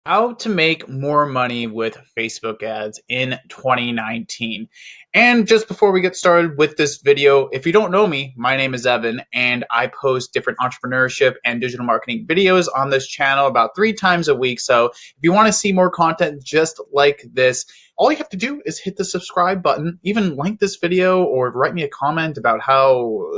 How to make more money with Facebook ads in 2019. And just before we get started with this video, if you don't know me, my name is Evan, and I post different entrepreneurship and digital marketing videos on this channel about 3 times a week. So if you want to see more content just like this, all you have to do is hit the subscribe button, even like this video or write me a comment about how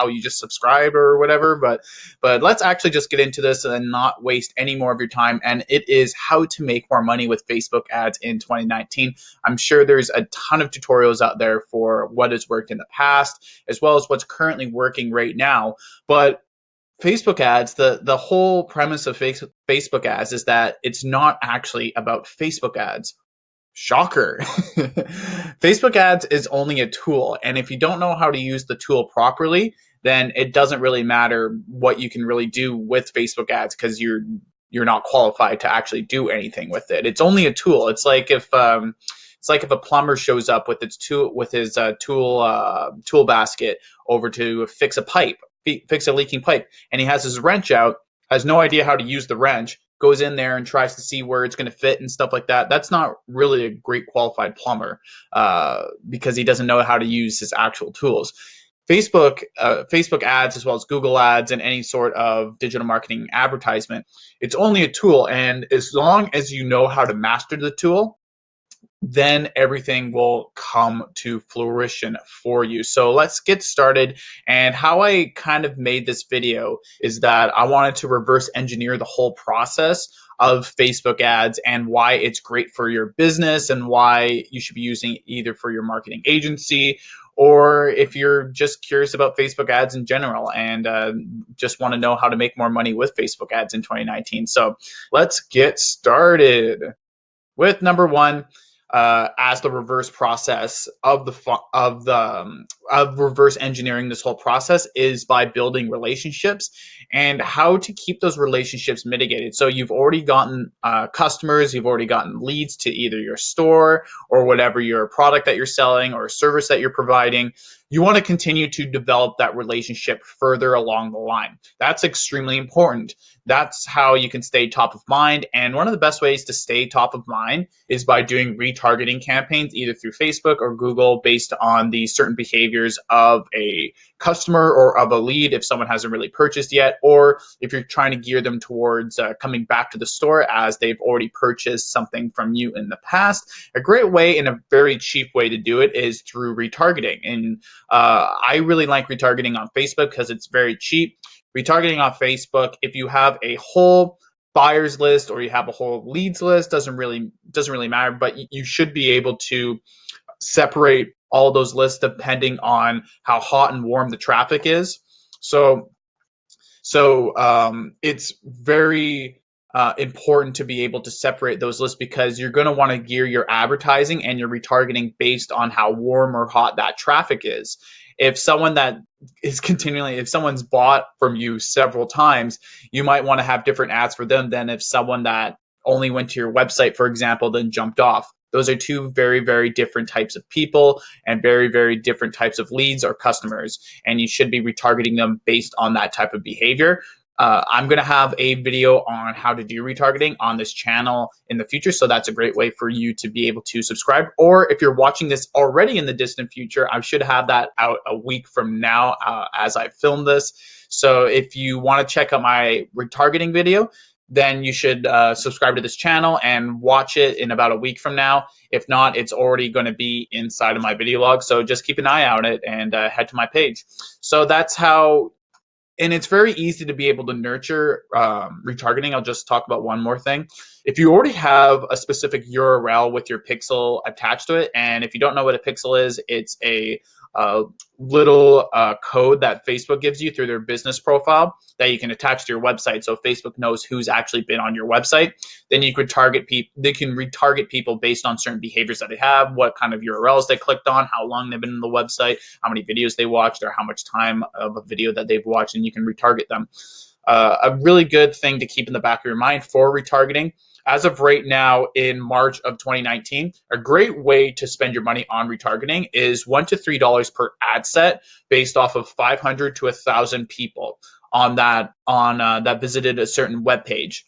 you just subscribe or whatever. But let's actually just get into this and not waste any more of your time. And it is how to make more money with Facebook ads in 2019. I'm sure there's a ton of tutorials out there for what has worked in the past, as well as what's currently working right now. But Facebook ads, the whole premise of Facebook ads is that it's not actually about Facebook ads. Shocker. Facebook ads is only a tool. And if you don't know how to use the tool properly, then it doesn't really matter what you can really do with Facebook ads because you're not qualified to actually do anything with it. It's only a tool. It's like if a plumber shows up with his tool basket over to fix a pipe, fix a leaking pipe, and he has his wrench out, has no idea how to use the wrench, goes in there and tries to see where it's going to fit and stuff like that. That's not really a great qualified plumber because he doesn't know how to use his actual tools. Facebook ads, as well as Google ads and any sort of digital marketing advertisement, it's only a tool. And as long as you know how to master the tool, then everything will come to fruition for you. So let's get started. And how I kind of made this video is that I wanted to reverse engineer the whole process of Facebook ads and why it's great for your business and why you should be using it either for your marketing agency or if you're just curious about Facebook ads in general and just want to know how to make more money with Facebook ads in 2019. So let's get started with number one, as the reverse process of of reverse engineering this whole process is by building relationships and how to keep those relationships mitigated. So you've already gotten customers, you've already gotten leads to either your store or whatever your product that you're selling or service that you're providing. You want to continue to develop that relationship further along the line. That's extremely important. That's how you can stay top of mind. And one of the best ways to stay top of mind is by doing retargeting campaigns, either through Facebook or Google, based on the certain behaviors of a customer or of a lead if someone hasn't really purchased yet, or if you're trying to gear them towards coming back to the store as they've already purchased something from you in the past. A great way and a very cheap way to do it is through retargeting. And I really like retargeting on Facebook because it's very cheap. Retargeting on Facebook, if you have a whole buyers list or you have a whole leads list, doesn't really matter, but you should be able to separate all those lists depending on how hot and warm the traffic is. So it's very important to be able to separate those lists because you're going to want to gear your advertising and your retargeting based on how warm or hot that traffic is. If someone's bought from you several times, you might want to have different ads for them than if someone that only went to your website, for example, then jumped off. Those are two very, very different types of people and very, very different types of leads or customers. And you should be retargeting them based on that type of behavior. I'm going to have a video on how to do retargeting on this channel in the future. So that's a great way for you to be able to subscribe. Or if you're watching this already in the distant future, I should have that out a week from now as I film this. So if you want to check out my retargeting video, then you should subscribe to this channel and watch it in about a week from now. If not, it's already going to be inside of my video log. So just keep an eye on it and head to my page. So that's how. And it's very easy to be able to nurture retargeting. I'll just talk about one more thing. If you already have a specific URL with your pixel attached to it, and if you don't know what a pixel is, it's a little code that Facebook gives you through their business profile that you can attach to your website. So Facebook knows who's actually been on your website. Then you could target people. They can retarget people based on certain behaviors that they have, what kind of URLs they clicked on, how long they've been on the website, how many videos they watched, or how much time of a video that they've watched, and you can retarget them. A really good thing to keep in the back of your mind for retargeting. As of right now, in March of 2019, a great way to spend your money on retargeting is $1 to $3 per ad set, based off of 500 to 1,000 people that visited a certain web page.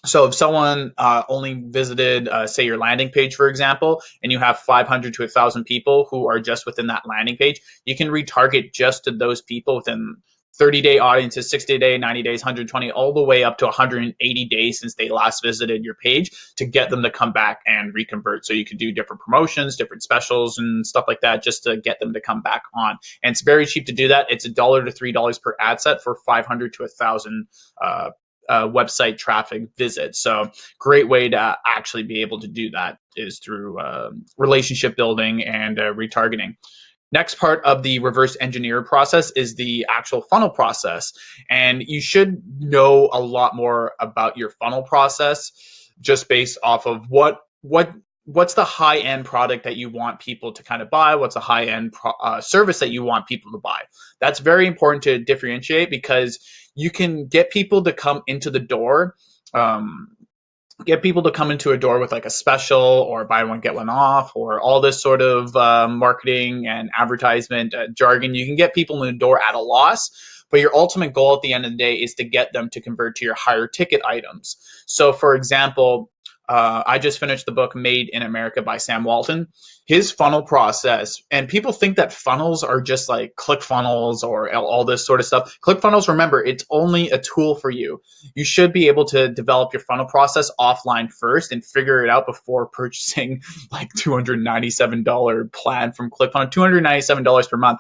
So if someone only visited, say, your landing page, for example, and you have 500 to 1,000 people who are just within that landing page, you can retarget just to those people within 30-day audiences, 60-day, 90 days, 120, all the way up to 180 days since they last visited your page to get them to come back and reconvert. So you can do different promotions, different specials, and stuff like that just to get them to come back on. And it's very cheap to do that. It's $1 to $3 per ad set for 500 to 1,000 website traffic visits. So great way to actually be able to do that is through relationship building and retargeting. Next part of the reverse engineer process is the actual funnel process. And you should know a lot more about your funnel process just based off of what's the high end product that you want people to kind of buy, what's a high end service that you want people to buy. That's very important to differentiate because you can get people to come into the door, get people to come into a door with like a special or buy one get one off or all this sort of marketing and advertisement jargon. You can get people in the door at a loss, but your ultimate goal at the end of the day is to get them to convert to your higher ticket items. So for example, I just finished the book Made in America by Sam Walton. His funnel process, and people think that funnels are just like ClickFunnels or all this sort of stuff. ClickFunnels, remember, it's only a tool for you. You should be able to develop your funnel process offline first and figure it out before purchasing like $297 plan from ClickFunnels, $297 per month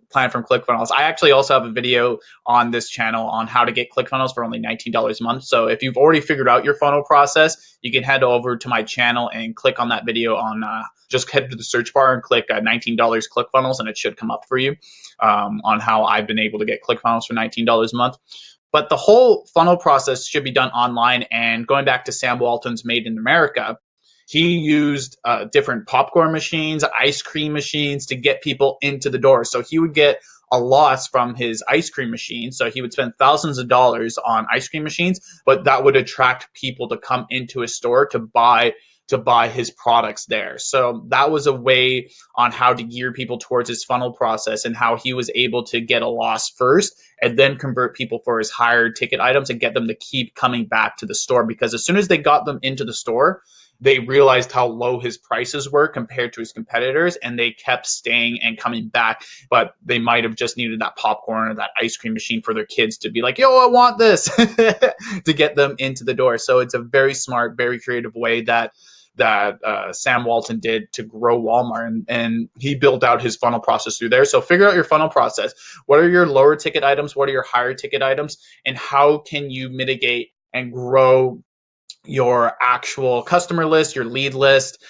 plan from ClickFunnels. I actually also have a video on this channel on how to get ClickFunnels for only $19 a month. So if you've already figured out your funnel process, you can head over to my channel and click on that video on just head to the search bar and click $19 ClickFunnels, and it should come up for you on how I've been able to get ClickFunnels for $19 a month. But the whole funnel process should be done online. And going back to Sam Walton's Made in America, he used different popcorn machines, ice cream machines to get people into the door. So he would get a loss from his ice cream machine. So he would spend thousands of dollars on ice cream machines, but that would attract people to come into his store to buy his products there. So that was a way on how to gear people towards his funnel process and how he was able to get a loss first and then convert people for his higher ticket items and get them to keep coming back to the store. Because as soon as they got them into the store, they realized how low his prices were compared to his competitors, and they kept staying and coming back. But they might have just needed that popcorn or that ice cream machine for their kids to be like, yo, I want this to get them into the door. So it's a very smart, very creative way that Sam Walton did to grow Walmart, and he built out his funnel process through there. So figure out your funnel process. What are your lower ticket items? What are your higher ticket items? And how can you mitigate and grow your actual customer list, your lead list,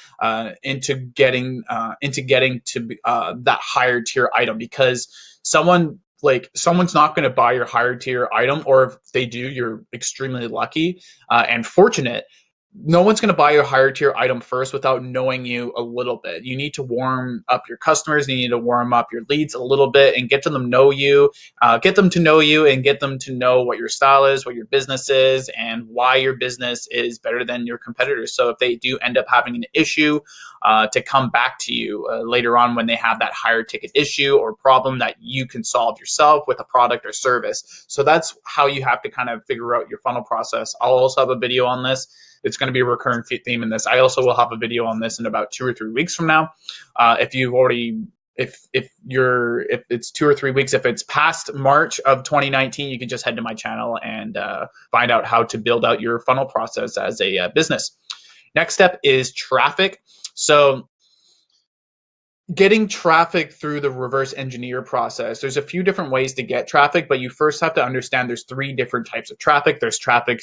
into getting to that higher tier item? Because someone's not going to buy your higher tier item, or if they do, you're extremely lucky and fortunate. No one's going to buy your higher tier item first without knowing you a little bit. You need to warm up your customers. You need to warm up your leads a little bit and get them to know you, get them to know you and get them to know what your style is, what your business is, and why your business is better than your competitors. So if they do end up having an issue, to come back to you later on when they have that higher ticket issue or problem that you can solve yourself with a product or service. So that's how you have to kind of figure out your funnel process. I'll also have a video on this. It's going to be a recurring theme in this. I also will have a video on this in about 2 or 3 weeks from now. If it's 2 or 3 weeks, if it's past March of 2019, you can just head to my channel and find out how to build out your funnel process as a business. Next step is traffic. So getting traffic through the reverse engineer process, there's a few different ways to get traffic, but you first have to understand there's 3 different types of traffic. There's traffic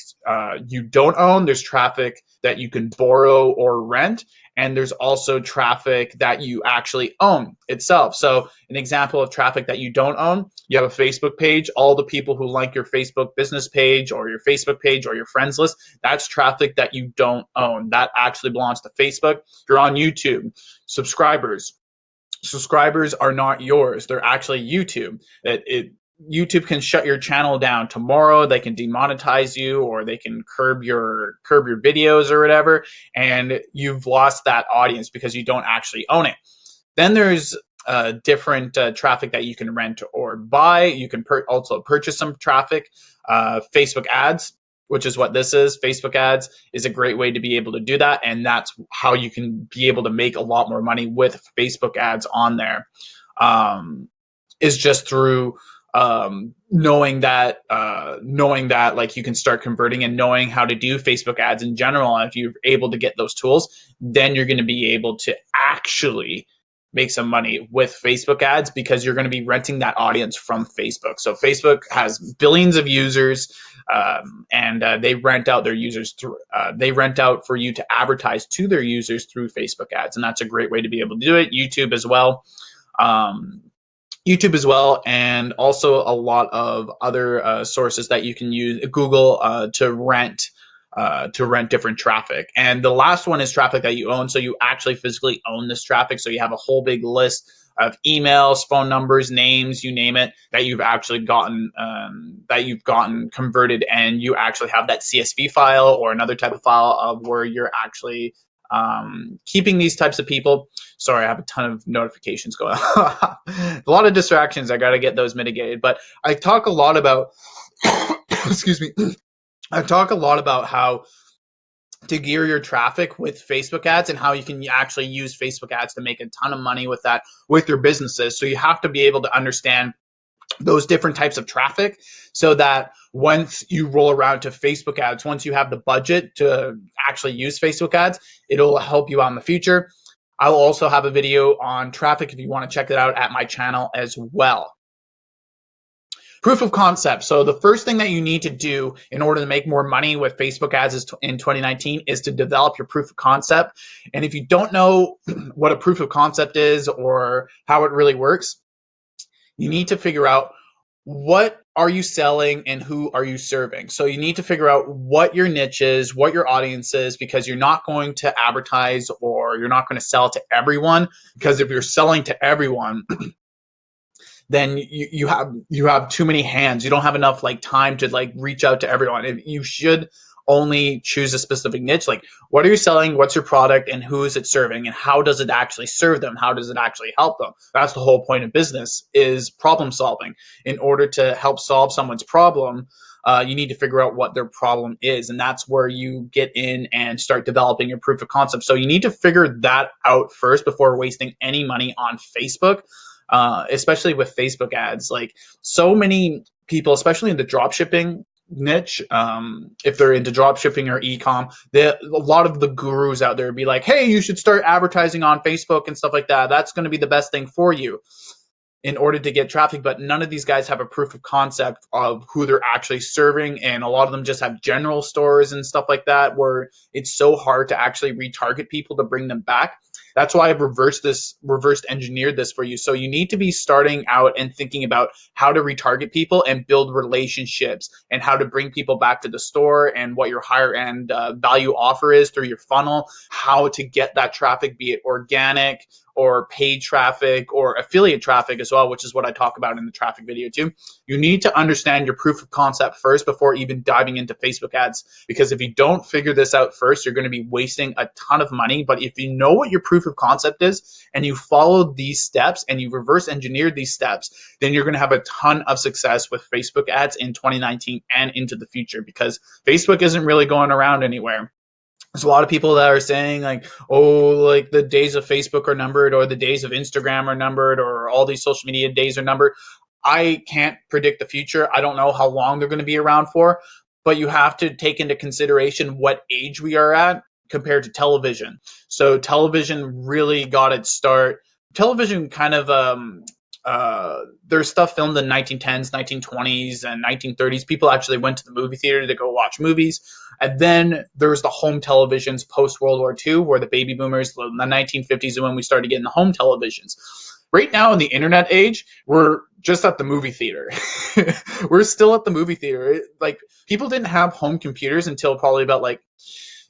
you don't own, there's traffic that you can borrow or rent, and there's also traffic that you actually own itself. So an example of traffic that you don't own, you have a Facebook page, all the people who like your Facebook business page or your Facebook page or your friends list, that's traffic that you don't own. That actually belongs to Facebook. If you're on YouTube, subscribers are not yours. They're actually YouTube. YouTube can shut your channel down tomorrow. They can demonetize you, or they can curb your videos or whatever, and you've lost that audience because you don't actually own it. Then there's different traffic that you can rent or buy. You can also purchase some traffic, Facebook ads, which is what this is. Facebook ads is a great way to be able to do that. And that's how you can be able to make a lot more money with Facebook ads on there. Is just through knowing that like you can start converting and knowing how to do Facebook ads in general. And if you're able to get those tools, then you're going to be able to actually make some money with Facebook ads, because you're going to be renting that audience from Facebook. So Facebook has billions of users, and they rent out their users through. They rent out for you to advertise to their users through Facebook ads, and that's a great way to be able to do it. YouTube as well. And also a lot of other sources that you can use, Google, to rent different traffic. And the last one is traffic that you own. So you actually physically own this traffic. So you have a whole big list of emails, phone numbers, names, you name it, that you've actually gotten converted, and you actually have that CSV file or another type of file of where you're actually keeping these types of people. Sorry, I have a ton of notifications going on. A lot of distractions. I got to get those mitigated. But I talk a lot about, excuse me, I talk a lot about how to gear your traffic with Facebook ads and how you can actually use Facebook ads to make a ton of money with that, with your businesses. So you have to be able to understand those different types of traffic, so that once you roll around to Facebook ads, once you have the budget to actually use Facebook ads, it'll help you out in the future. I will also have a video on traffic if you want to check it out at my channel as well. Proof of concept. So the first thing that you need to do in order to make more money with Facebook ads in 2019 is to develop your proof of concept. And if you don't know what a proof of concept is or how it really works, you need to figure out what are you selling and who are you serving. So you need to figure out what your niche is, what your audience is, because you're not going to advertise or you're not going to sell to everyone. Because if you're selling to everyone, then you have too many hands. You don't have enough like time to like reach out to everyone. You should only choose a specific niche. Like, what are you selling? What's your product? And who is it serving? And how does it actually serve them? How does it actually help them? That's the whole point of business, is problem solving. In order to help solve someone's problem, you need to figure out what their problem is. And that's where you get in and start developing your proof of concept. So you need to figure that out first before wasting any money on Facebook. Especially with Facebook ads. Like, so many people, especially in the drop shipping niche, if they're into drop shipping or e-com, a lot of the gurus out there be like, hey, you should start advertising on Facebook and stuff like that. That's going to be the best thing for you in order to get traffic. But none of these guys have a proof of concept of who they're actually serving. And a lot of them just have general stores and stuff like that, where it's so hard to actually retarget people to bring them back. That's why I've reversed engineered this for you. So you need to be starting out and thinking about how to retarget people and build relationships, and how to bring people back to the store, and what your higher end value offer is through your funnel, how to get that traffic, be it organic or paid traffic or affiliate traffic as well, which is what I talk about in the traffic video too. You need to understand your proof of concept first before even diving into Facebook ads, because if you don't figure this out first, you're going to be wasting a ton of money. But if you know what your proof of concept is and you follow these steps and you reverse engineer these steps, then you're going to have a ton of success with Facebook ads in 2019 and into the future, because Facebook isn't really going around anywhere. There's a lot of people that are saying like, oh, like the days of Facebook are numbered, or the days of Instagram are numbered, or all these social media days are numbered. I can't predict the future. I don't know how long they're going to be around for, but you have to take into consideration what age we are at compared to television. So television really got its start. Television kind of there's stuff filmed in 1910s, 1920s, and 1930s. People actually went to the movie theater to go watch movies. And then there's the home televisions post World War II, where the baby boomers, the 1950s, is when we started getting the home televisions. Right now in the internet age, we're just at the movie theater. We're still at the movie theater. Like, people didn't have home computers until probably about like,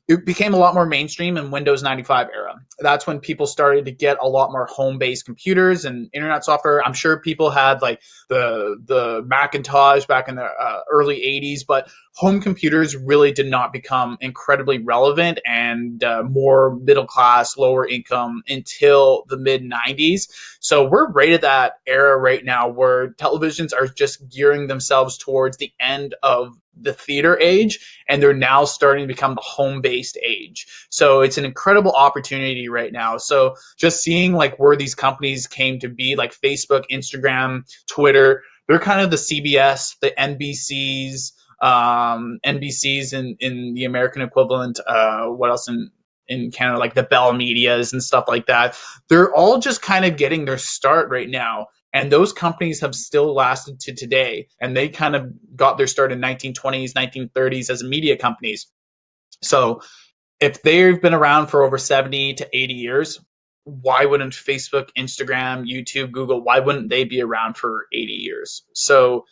it became a lot more mainstream in Windows 95 era. That's when people started to get a lot more home-based computers and internet software. I'm sure people had like the Macintosh back in the early 80s, but home computers really did not become incredibly relevant and more middle class, lower income until the mid 90s. So we're right at that era right now where televisions are just gearing themselves towards the end of the theater age, and they're now starting to become the home-based age. So it's an incredible opportunity right now. So just seeing like where these companies came to be, like Facebook, Instagram, Twitter, they're kind of the CBS, the NBCs in the American equivalent. What else in Canada, like the Bell Medias and stuff like that. They're all just kind of getting their start right now. And those companies have still lasted to today. And they kind of got their start in 1920s, 1930s as media companies. So if they've been around for over 70 to 80 years, why wouldn't Facebook, Instagram, YouTube, Google, why wouldn't they be around for 80 years? So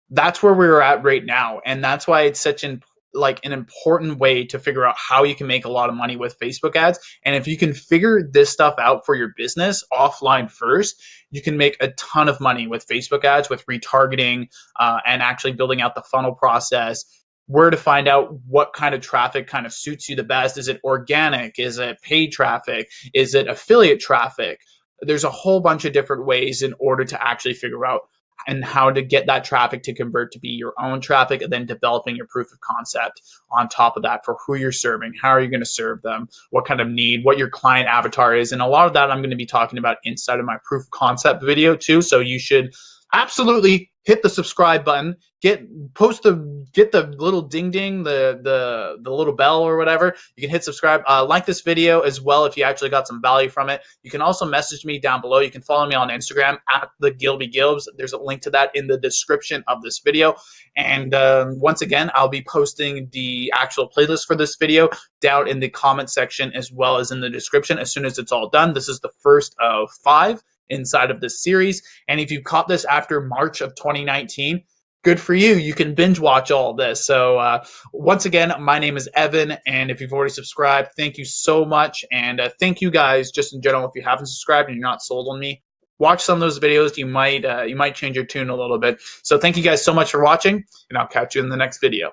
that's where we're at right now, and that's why it's such an important way to figure out how you can make a lot of money with Facebook ads. And if you can figure this stuff out for your business offline first, you can make a ton of money with Facebook ads, with retargeting, and actually building out the funnel process, where to find out what kind of traffic kind of suits you the best. Is it organic? Is it paid traffic? Is it affiliate traffic? There's a whole bunch of different ways in order to actually figure out and how to get that traffic to convert to be your own traffic, and then developing your proof of concept on top of that for who you're serving, how are you going to serve them, what kind of need, what your client avatar is. And a lot of that I'm going to be talking about inside of my proof of concept video too. So you should absolutely hit the subscribe button, get the little ding ding, the little bell or whatever. You can hit subscribe, like this video as well if you actually got some value from it. You can also message me down below. You can follow me on Instagram at the Gilby Gilbs. There's a link to that in the description of this video. And once again, I'll be posting the actual playlist for this video down in the comment section as well as in the description as soon as it's all done. This is the first of 5 inside of this series. And if you caught this after March of 2019, good for you. You can binge watch all this. So once again, my name is Evan, and if you've already subscribed, thank you so much. And thank you guys just in general. If you haven't subscribed and you're not sold on me, watch some of those videos. You might change your tune a little bit. So thank you guys so much for watching, and I'll catch you in the next video.